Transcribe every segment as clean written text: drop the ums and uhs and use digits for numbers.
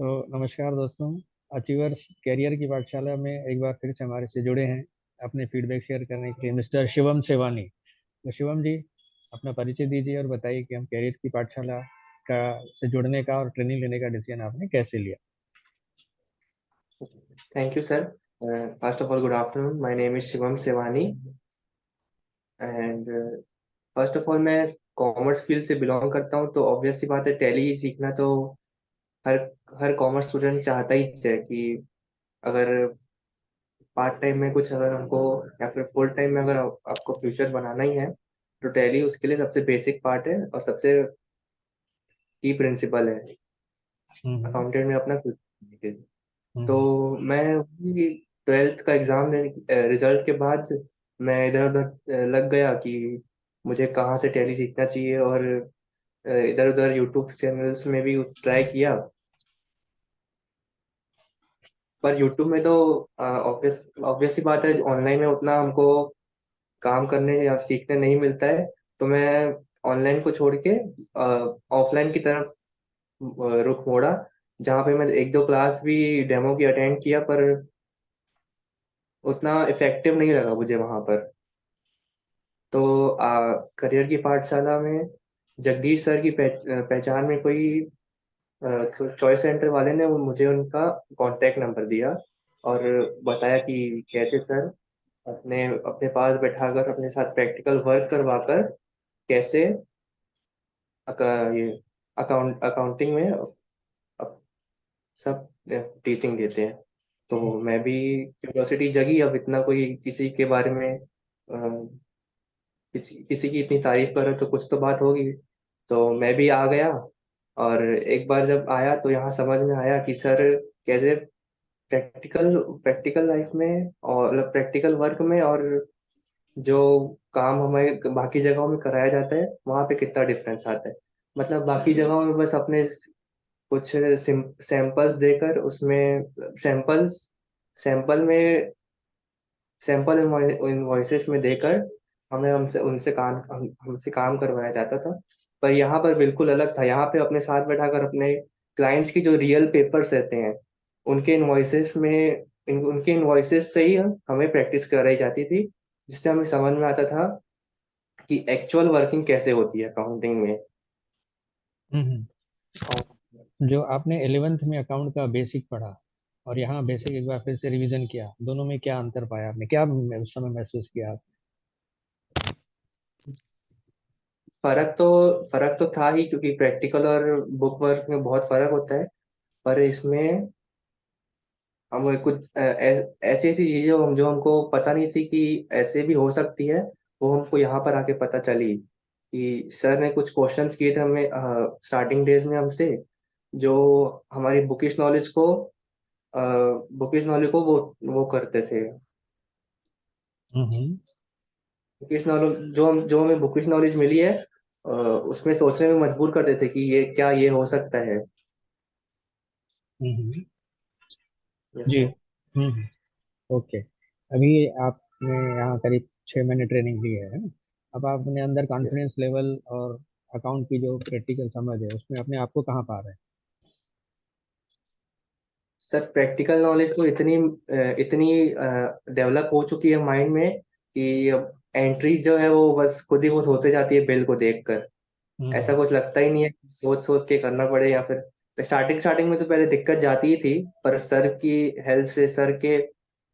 तो नमस्कार दोस्तों। अचीवर्स कैरियर की पाठशाला में एक बार फिर से हमारे से जुड़े हैं अपने फीडबैक शेयर करने के लिए मिस्टर शिवम सेवानी। तो शिवम जी, अपना परिचय दीजिए और बताइए कि हम कैरियर की पाठशाला का से जुड़ने का और ट्रेनिंग लेने का डिसीजन आपने कैसे लिया। Thank you, sir. First of all, good afternoon. My name is Shivam Sevani, and first of all मैं कॉमर्स फील्ड से बिलोंग करता हूँ, तो ऑब्वियस सी बात है, टैली सीखना तो हर हर कॉमर्स स्टूडेंट चाहता ही है कि अगर पार्ट टाइम में कुछ अगर हमको या फिर फुल टाइम में अगर आपको फ्यूचर बनाना ही है, तो टैली उसके लिए सबसे बेसिक पार्ट है और सबसे की प्रिंसिपल है हम्म। अकाउंटेंट में अपना फ्यूचर। तो हम्म। मैं ट्वेल्थ का एग्जाम देने रिजल्ट के बाद मैं इधर उधर लग गया कि मुझे कहाँ से टैली सीखना चाहिए, और इधर उधर यूट्यूब चैनल्स में भी ट्राई किया। पर यूट्यूब में तो ऑब्वियस ऑब्वियस सी बात है, ऑनलाइन में उतना हमको काम करने या सीखने नहीं मिलता है। तो मैं ऑनलाइन को छोड़ के ऑफलाइन की तरफ रुख मोड़ा, जहाँ पे मैं एक दो क्लास भी डेमो की अटेंड किया, पर उतना इफेक्टिव नहीं लगा मुझे वहां पर। तो करियर की पाठशाला में जगदीश सर की पहचान में कोई चॉइस सेंटर वाले ने मुझे उनका कांटेक्ट नंबर दिया और बताया कि कैसे सर अपने अपने पास बैठाकर अपने साथ प्रैक्टिकल वर्क करवाकर कैसे ये अकाउंटिंग में अप- सब टीचिंग देते हैं। तो मैं भी क्यूरियोसिटी जगी, अब इतना कोई किसी के बारे में किसी की इतनी तारीफ कर रहे तो कुछ तो बात होगी। तो मैं भी आ गया, और एक बार जब आया तो यहाँ समझ में आया कि सर कैसे प्रैक्टिकल प्रैक्टिकल लाइफ में और प्रैक्टिकल वर्क में और जो काम हमें बाकी जगहों में कराया जाता है वहाँ पे कितना डिफरेंस आता है। मतलब बाकी जगहों में बस अपने कुछ सैंपल्स देकर उसमें सैंपल्स सैंपल में सैंपल इनवॉइसेस में देकर हमें हमसे उनसे हमसे काम करवाया जाता था। पर यहाँ पर बिल्कुल अलग था, यहाँ पे अपने साथ बैठाकर अपने क्लाइंट्स की जो रियल पेपर्स रहते हैं उनके इनवॉइसेस में उनके इनवॉइसेस से ही हमें प्रैक्टिस कराई जाती थी, जिससे हमें समझ में आता था कि एक्चुअल वर्किंग कैसे होती है अकाउंटिंग में। हम्म। और जो आपने 11th में अकाउंट का बेसिक पढ़ा और यहाँ बेसिक एक बार फिर से रिवीजन किया, दोनों में क्या अंतर पाया आपने, क्या उस समय महसूस किया आप? फर्क तो था ही, क्योंकि प्रैक्टिकल और बुक वर्क में बहुत फर्क होता है। पर इसमें हम कुछ ऐसी ऐसी चीजें जो हमको पता नहीं थी कि ऐसे भी हो सकती है, वो हमको यहाँ पर आके पता चली कि सर ने कुछ क्वेश्चंस किए थे हमें स्टार्टिंग डेज में हमसे, जो हमारी बुकिश नॉलेज को वो करते थे। हम्म। बुकिश नॉलेज जो हमें बुकिश नॉलेज मिली है, उसमें सोचने में मजबूर करते थे कि ये क्या ये हो सकता है। हम्म। यस जी। सर। हम्म। ओके। अभी आपने यहाँ करीब 6 महीने ट्रेनिंग ली है ना? अब आप अपने अंदर यस कॉन्फिडेंस लेवल और अकाउंट की जो प्रैक्टिकल समझ है उसमें अपने आप को कहाँ पा रहे हैं? सर, प्रैक्टिकल नॉलेज तो इतनी डेवलप हो चुकी है माइंड में कि अब एंट्रीज जो है वो बस खुद ही खुद होते जाती है बिल को देखकर। ऐसा हम्म। कुछ लगता ही नहीं है कि सोच सोच के करना पड़े, या फिर स्टार्टिंग स्टार्टिंग में तो पहले दिक्कत जाती ही थी। पर सर की हेल्प से, सर के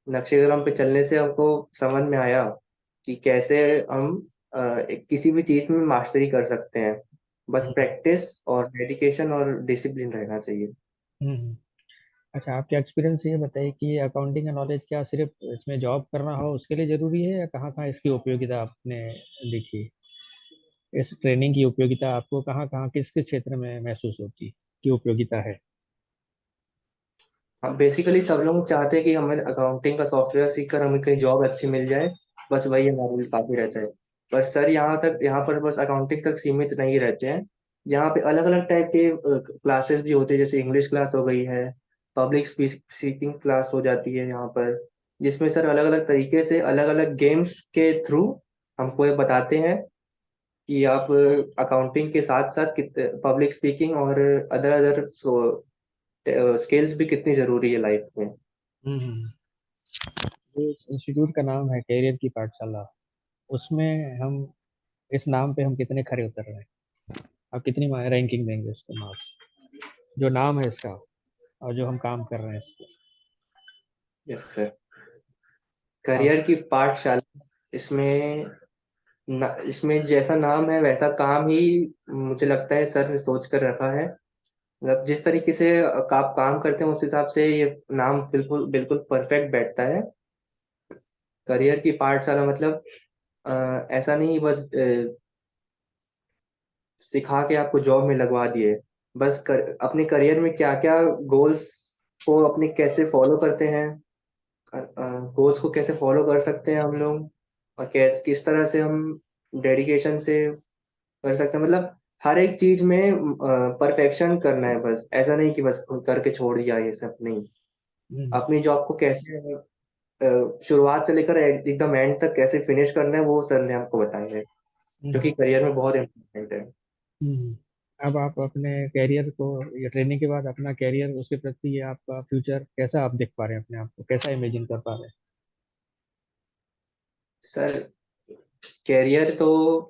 नक्शे कदम पे चलने से हमको समझ में आया कि कैसे हम किसी भी चीज में मास्टरी कर सकते हैं। बस हम्म। प्रैक्टिस और डेडिकेशन और डिसिप्लिन रहना चाहिए। हम्म। अच्छा, आपके एक्सपीरियंस से ये बताइए कि अकाउंटिंग का नॉलेज क्या सिर्फ इसमें जॉब करना हो उसके लिए जरूरी है, या कहाँ कहाँ इसकी उपयोगिता आपने देखी? इस ट्रेनिंग की उपयोगिता आपको कहाँ कहाँ किस किस क्षेत्र में महसूस होती की उपयोगिता है? हाँ, बेसिकली सब लोग चाहते हैं कि हमें अकाउंटिंग का सॉफ्टवेयर सीखकर हमें कहीं जॉब अच्छी मिल जाए, बस वही हमारे लिए काफी रहता है। पर सर यहाँ पर बस अकाउंटिंग तक सीमित नहीं रहते हैं। यहाँ पे अलग अलग टाइप के क्लासेस भी होते हैं, जैसे इंग्लिश क्लास हो गई है, पब्लिक स्पीकिंग क्लास हो जाती है यहाँ पर, जिसमें सर अलग अलग तरीके से अलग अलग गेम्स के थ्रू हमको ये बताते हैं कि आप अकाउंटिंग के साथ साथ पब्लिक स्पीकिंग और अदर अदर स्किल्स भी कितनी जरूरी है लाइफ में। हम्म। ये इंस्टीट्यूट का नाम है कैरियर की पाठशाला। उसमें हम, इस नाम पे हम कितने खरे उतर रहे हैं? आप कितनी रैंकिंग देंगे उसको, मार्क्स, जो नाम है इसका और जो हम काम कर रहे हैं इस पे? Yes sir. आप। करियर की पाठशाला, इसमें इसमें जैसा नाम है वैसा काम ही मुझे लगता है सर ने सोच कर रखा है। मतलब जिस तरीके से आप काम करते हैं उस हिसाब से ये नाम बिल्कुल बिल्कुल परफेक्ट बैठता है। करियर की पाठशाला मतलब ऐसा नहीं बस सिखा के आपको जॉब में लगवा दिए। बस अपने करियर में क्या क्या गोल्स को अपने कैसे फॉलो करते हैं, गोल्स को कैसे फॉलो कर सकते हैं हम लोग, और किस तरह से हम डेडिकेशन से कर सकते हैं। मतलब हर एक चीज में परफेक्शन करना है, बस ऐसा नहीं कि बस करके छोड़ दिया ये सब नहीं। हम्म। अपनी जॉब को कैसे शुरुआत से लेकर एकदम एंड तक कैसे फिनिश करना है वो सर ने हमको बताया है, जो हम्म। कि करियर में बहुत इम्पोर्टेंट है। हम्म। अब आप अपने कैरियर को, या ट्रेनिंग के बाद अपना कैरियर, उसके प्रति ये आपका फ्यूचर कैसा आप देख पा रहे हैं? अपने आप को कैसा इमेजिन कर पा रहे हैं? सर कैरियर तो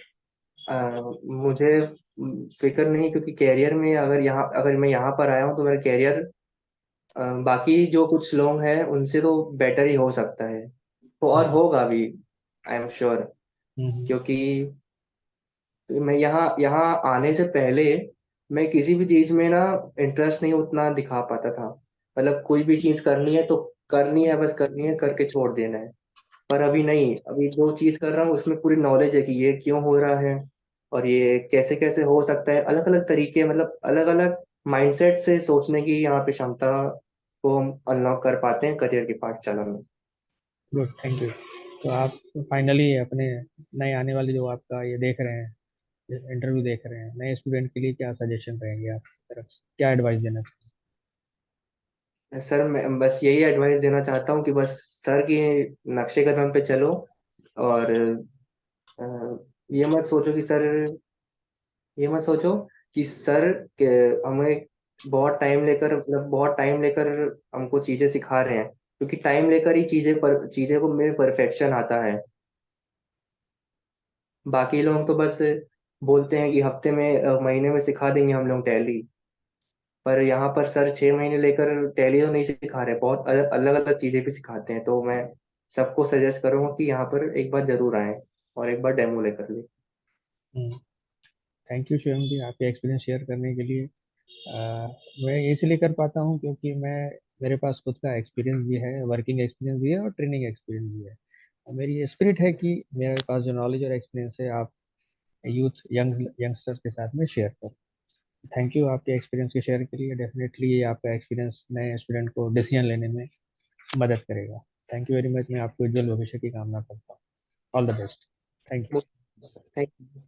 मुझे फिक्र नहीं, क्योंकि कैरियर में अगर मैं यहाँ पर आया हूँ तो मेरा कैरियर बाकी जो कुछ लोग हैं उनसे तो बेटर ही हो सकता है, तो और हम्म। होगा भी, आई एम श्योर। हम्म। क्योंकि मैं यहाँ यहाँ आने से पहले मैं किसी भी चीज में ना इंटरेस्ट नहीं उतना दिखा पाता था। मतलब कोई भी चीज करनी है तो करनी है, बस करनी है, करके छोड़ देना है। पर अभी नहीं, अभी जो चीज कर रहा हूँ उसमें पूरी नॉलेज है कि ये क्यों हो रहा है और ये कैसे कैसे हो सकता है। अलग अलग तरीके, मतलब अलग अलग माइंडसेट से सोचने की यहाँ पे क्षमता को हम अनलॉक कर पाते हैं करियर की पाठशाला में। Good, thank you. तो आप फाइनली अपने नए आने वाले, जो आपका ये देख रहे हैं, इंटरव्यू देख रहे हैं, नए स्टूडेंट के लिए क्या सजेशन रहेंगे आपकी तरफ से? क्या एडवाइस देना चाहेंगे? सर मैं बस यही एडवाइस देना चाहता हूँ कि बस सर की नक्शे कदम पे चलो, और अ, ये मत सोचो कि सर ये मत सोचो कि सर के हमें बहुत टाइम लेकर हमको चीजें सिखा रहे हैं, क्योंकि टाइम लेकर ही चीजें को में परफेक्शन आता है। बाकी लोग तो बस बोलते हैं कि हफ्ते में महीने में सिखा देंगे हम लोग टैली, पर यहाँ पर सर 6 महीने लेकर टैली तो नहीं सिखा रहे, बहुत अलग अलग अलग चीजें भी सिखाते हैं। तो मैं सबको सजेस्ट करूंगा कि यहाँ पर एक बार जरूर आए और एक बार डेमो लेकर ले। थैंक यू शिवम जी, आपके एक्सपीरियंस शेयर करने के लिए। मैं इसलिए कर पाता हूँ क्योंकि मैं, मेरे पास खुद का एक्सपीरियंस भी है, वर्किंग एक्सपीरियंस भी है और ट्रेनिंग एक्सपीरियंस भी है। और मेरी स्पिरिट है कि मेरे पास जो नॉलेज और एक्सपीरियंस है, आप यूथ, यंगस्टर्स के साथ में शेयर करो। थैंक यू आपके एक्सपीरियंस के शेयर के लिए। डेफिनेटली ये आपका एक्सपीरियंस नए स्टूडेंट को डिसीजन लेने में मदद करेगा। Thank you very much. मैं आपको उज्जवल भविष्य की कामना करता हूँ। All the best. Thank you. Thank you.